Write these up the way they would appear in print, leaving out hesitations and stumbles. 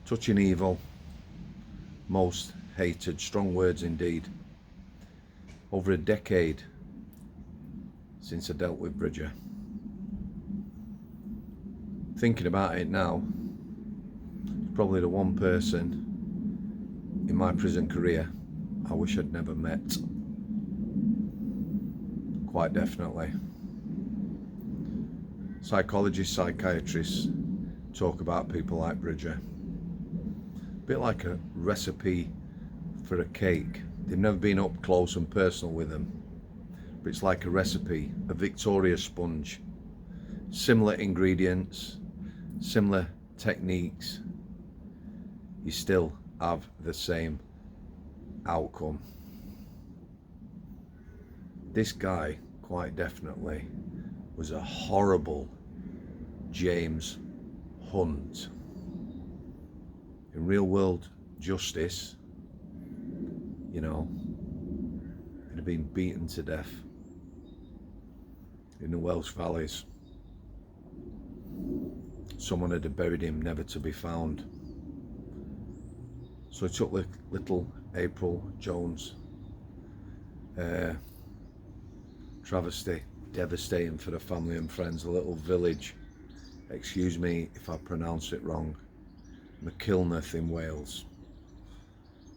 touching evil, most hated, strong words indeed. Over a decade since I dealt with Bridger. Thinking about it now, probably the one person in my prison career I wish I'd never met. Quite definitely. Psychologists, psychiatrists talk about people like Bridger. A bit like a recipe for a cake. They've never been up close and personal with them, but it's like a recipe, a Victoria sponge. Similar ingredients, similar techniques, you still have the same outcome. This guy, quite definitely, was a horrible James Hunt. In real world justice, you know, he'd have been beaten to death in the Welsh valleys. Someone had buried him, never to be found. So he took little April Jones. Travesty, devastating for the family and friends. A little village, excuse me if I pronounce it wrong, Mackillneth in Wales.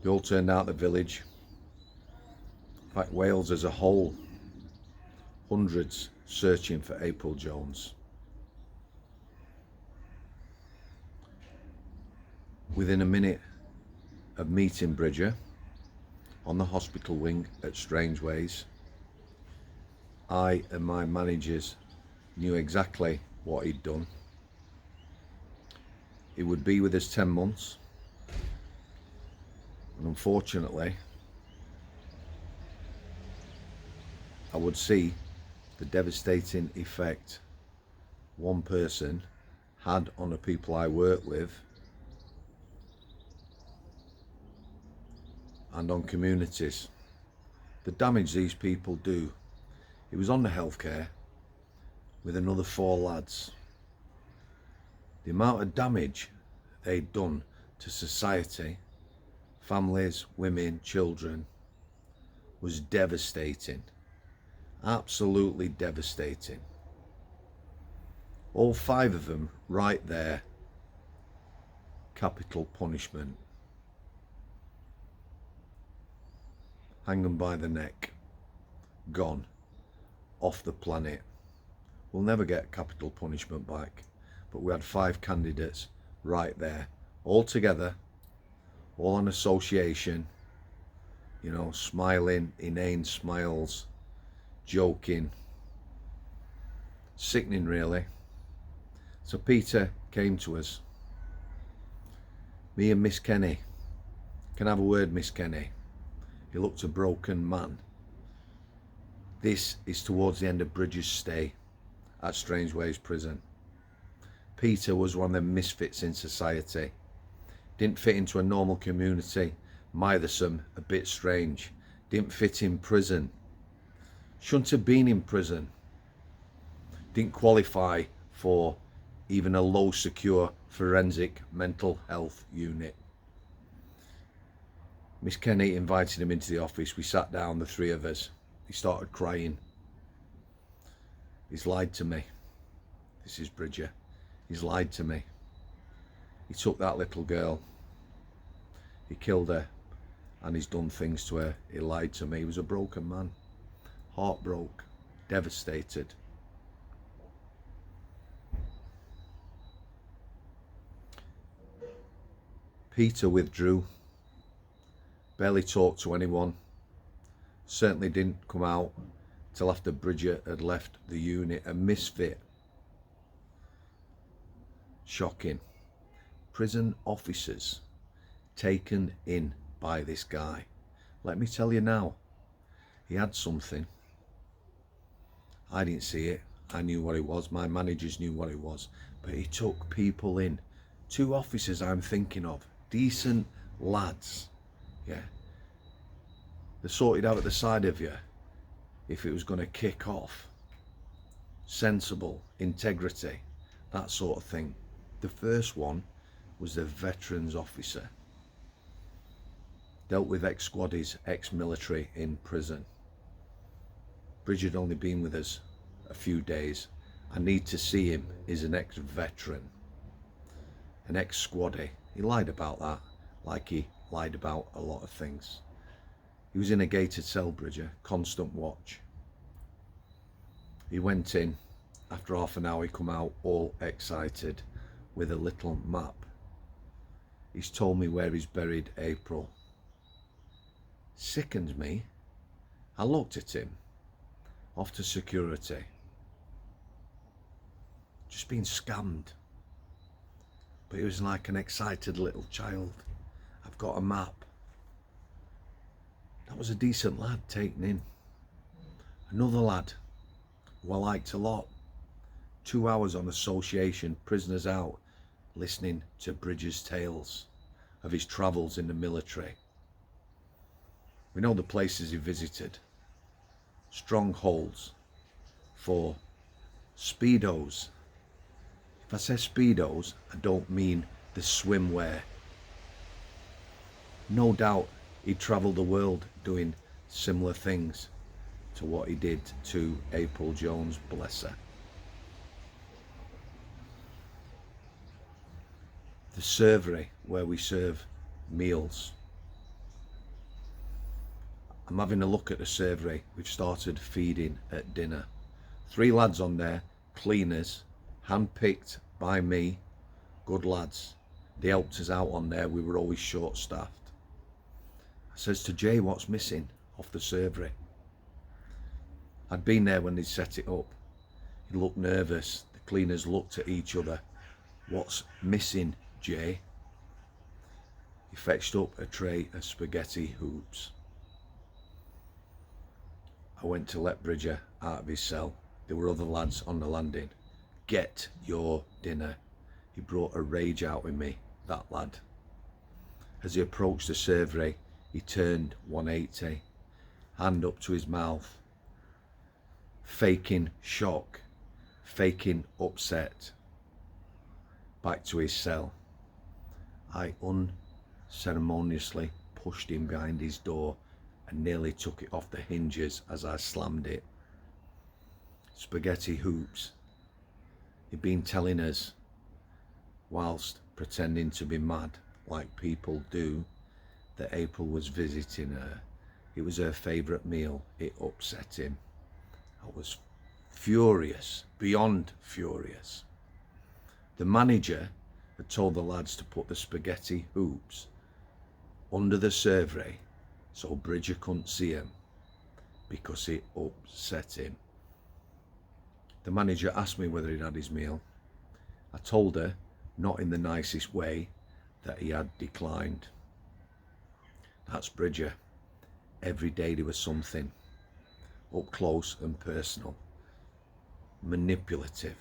They all turned out the village. In fact, Wales as a whole, hundreds searching for April Jones. Within a minute of meeting Bridger on the hospital wing at Strangeways, I and my managers knew exactly what he'd done. He would be with us 10 months, and unfortunately I would see the devastating effect one person had on the people I work with and on communities. The damage these people do. He was on the healthcare with another 4 lads. The amount of damage they'd done to society, families, women, children, was devastating. Absolutely devastating. All 5 of them right there. Capital punishment. Hang them by the neck. Gone. Off the planet. We'll never get capital punishment back, but we had 5 candidates right there, all together, all on association, you know, smiling, inane smiles, joking, sickening really. So Peter came to us. Me and Miss Kenny. Can I have a word, Miss Kenny? He looked a broken man. This is towards the end of Bridger's stay at Strangeways Prison. Peter was one of the misfits in society. Didn't fit into a normal community. Mithersome, a bit strange. Didn't fit in prison. Shouldn't have been in prison. Didn't qualify for even a low secure forensic mental health unit. Miss Kenny invited him into the office. We sat down, the 3 of us. He started crying. He's lied to me. This is Bridger. He's lied to me. He took that little girl. He killed her. And he's done things to her. He lied to me. He was a broken man. Heartbroken. Devastated. Peter withdrew. Barely talked to anyone. Certainly didn't come out till after Bridger had left the unit. A misfit. Shocking. Prison officers taken in by this guy. Let me tell you now, he had something. I didn't see it. I knew what it was. My managers knew what it was. But he took people in. 2 officers I'm thinking of. Decent lads. Yeah. They sorted out at the side of you if it was going to kick off. Sensible, integrity, that sort of thing. The first one was a veterans officer. Dealt with ex-squaddies, ex-military in prison. Bridge had only been with us a few days. I need to see him. He's an ex-veteran, an ex-squaddie. He lied about that, like he lied about a lot of things. He was in a gated cell, Bridger, constant watch. He went in. After half an hour, he come out all excited with a little map. He's told me where he's buried April. Sickens me. I looked at him. Off to security. Just been scammed. But he was like an excited little child. I've got a map. That was a decent lad taken in. Another lad who I liked a lot. 2 hours on association, prisoners out, listening to Bridges' tales of his travels in the military. We know the places he visited. Strongholds for Speedos. If I say Speedos, I don't mean the swimwear. No doubt he travelled the world doing similar things to what he did to April Jones, bless her. The servery where we serve meals. I'm having a look at the servery. We've started feeding at dinner. 3 lads on there, cleaners, hand-picked by me, good lads. They helped us out on there. We were always short-staffed. I says to Jay, what's missing off the servery? I'd been there when they set it up. He looked nervous. The cleaners looked at each other. What's missing, Jay? He fetched up a tray of spaghetti hoops. I went to let Bridger out of his cell. There were other lads on the landing. Get your dinner. He brought a rage out with me, that lad. As he approached the servery, he turned 180, hand up to his mouth, faking shock, faking upset. Back to his cell. I unceremoniously pushed him behind his door and nearly took it off the hinges as I slammed it. Spaghetti hoops. He'd been telling us, whilst pretending to be mad like people do, that April was visiting her. It was her favourite meal. It upset him. I was furious, beyond furious. The manager had told the lads to put the spaghetti hoops under the servery so Bridger couldn't see him because it upset him. The manager asked me whether he'd had his meal. I told her, not in the nicest way, that he had declined. That's Bridger. Every day there was something, up close and personal, manipulative,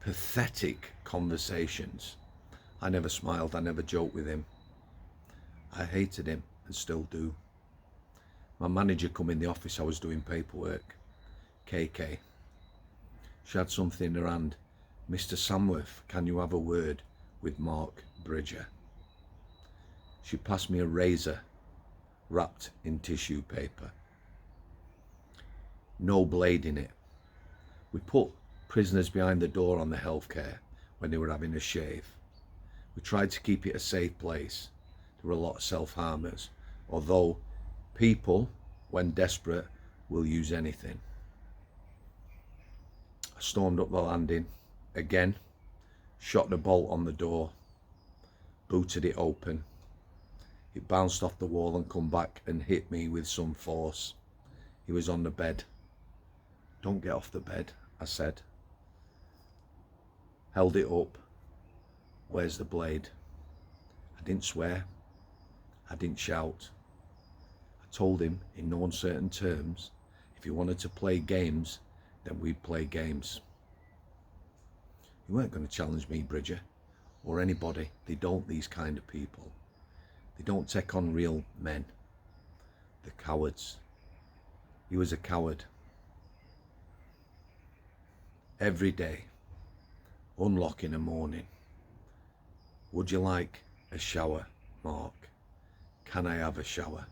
pathetic conversations. I never smiled, I never joked with him. I hated him and still do. My manager come in the office, I was doing paperwork. KK. She had something in her hand. Mr. Samworth, can you have a word with Mark Bridger? She passed me a razor wrapped in tissue paper. No blade in it. We put prisoners behind the door on the healthcare when they were having a shave. We tried to keep it a safe place. There were a lot of self-harmers, although people, when desperate, will use anything. I stormed up the landing again, shot the bolt on the door, booted it open. It bounced off the wall and come back and hit me with some force. He was on the bed. Don't get off the bed, I said. Held it up. Where's the blade? I didn't swear. I didn't shout. I told him in no uncertain terms, if he wanted to play games, then we'd play games. You weren't going to challenge me, Bridger, or anybody. They don't, these kind of people. They don't take on real men. They're cowards. He was a coward. Every day, unlock in the morning, Would you like a shower, Mark? Can I have a shower?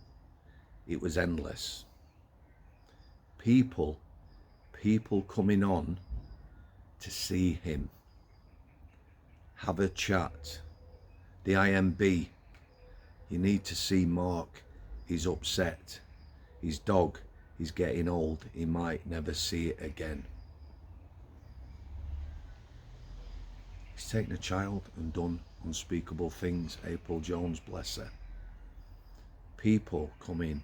It was endless. People coming on to see him, have a chat. The IMB, you need to see Mark, he's upset. His dog is getting old, he might never see it again. He's taken a child and done unspeakable things, April Jones, bless her. People coming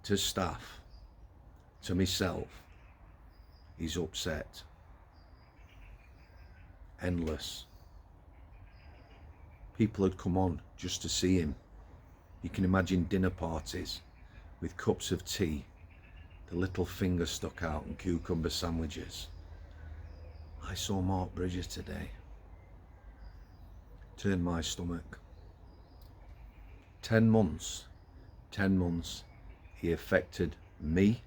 to staff, to myself, he's upset. Endless. People had come on just to see him. You can imagine dinner parties with cups of tea, the little finger stuck out and cucumber sandwiches. I saw Mark Bridger today. Turned my stomach. 10 months, he affected me.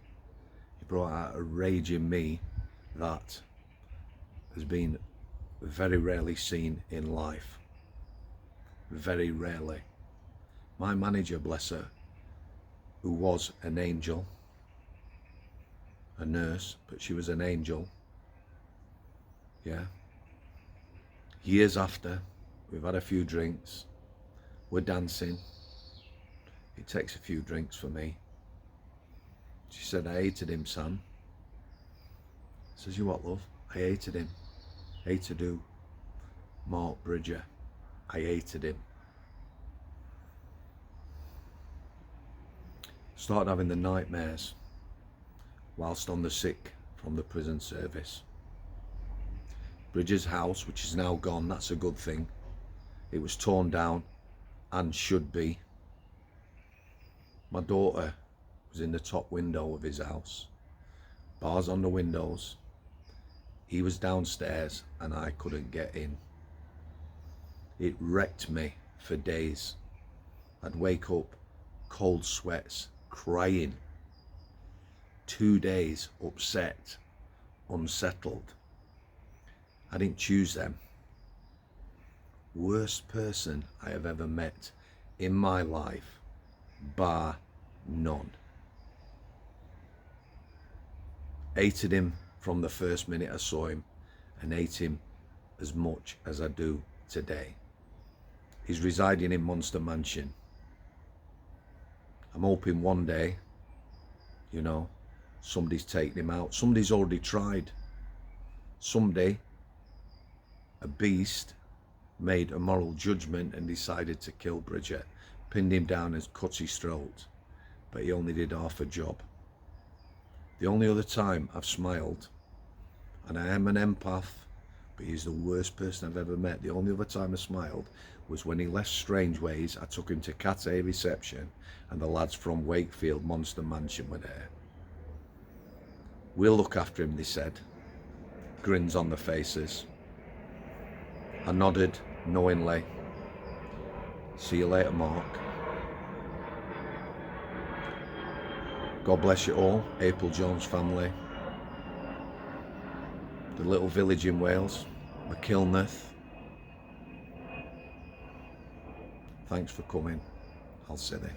He brought out a rage in me that has been very rarely seen in life. Very rarely. My manager, bless her, who was an angel, a nurse, but she was an angel. Yeah. Years after, we've had a few drinks, we're dancing. It takes a few drinks for me. She said, I hated him, Sam. I says, you what, love? I hated him. Hated who? Mark Bridger. I hated him. Started having the nightmares whilst on the sick from the prison service. Bridger's house, which is now gone, that's a good thing. It was torn down and should be. My daughter was in the top window of his house. Bars on the windows. He was downstairs and I couldn't get in. It wrecked me for days. I'd wake up, cold sweats, crying. 2 days upset, unsettled. I didn't choose them. Worst person I have ever met in my life, bar none. Hated him from the first minute I saw him and hate him as much as I do today. He's residing in Monster Mansion. I'm hoping one day, you know, somebody's taken him out. Somebody's already tried. Someday, a beast made a moral judgment and decided to kill Bridger, pinned him down and cut his throat, but he only did half a job. The only other time I've smiled, and I am an empath, but he's the worst person I've ever met. The only other time I smiled was when he left Strangeways. I took him to Cat A reception and the lads from Wakefield Monster Mansion were there. We'll look after him, they said. Grins on the faces. I nodded knowingly. See you later, Mark. God bless you all, April Jones family. The little village in Wales, McKilneth. Thanks for coming. I'll see you.